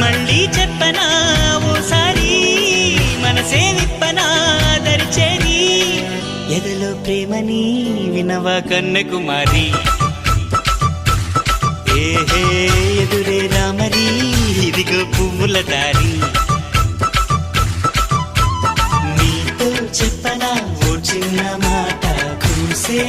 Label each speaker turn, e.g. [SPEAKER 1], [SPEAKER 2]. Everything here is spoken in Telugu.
[SPEAKER 1] మళ్ళీ చెప్పనా ఓసారి మనసే విప్పనా దరిచేరి ఎదలో ప్రేమని వినవా కన్యకుమారి ఏహే ఎదురే రామరి ఇదిగో పువ్వుల దారి నీతో చెప్పనా ఓ చిన్న మాట కూసే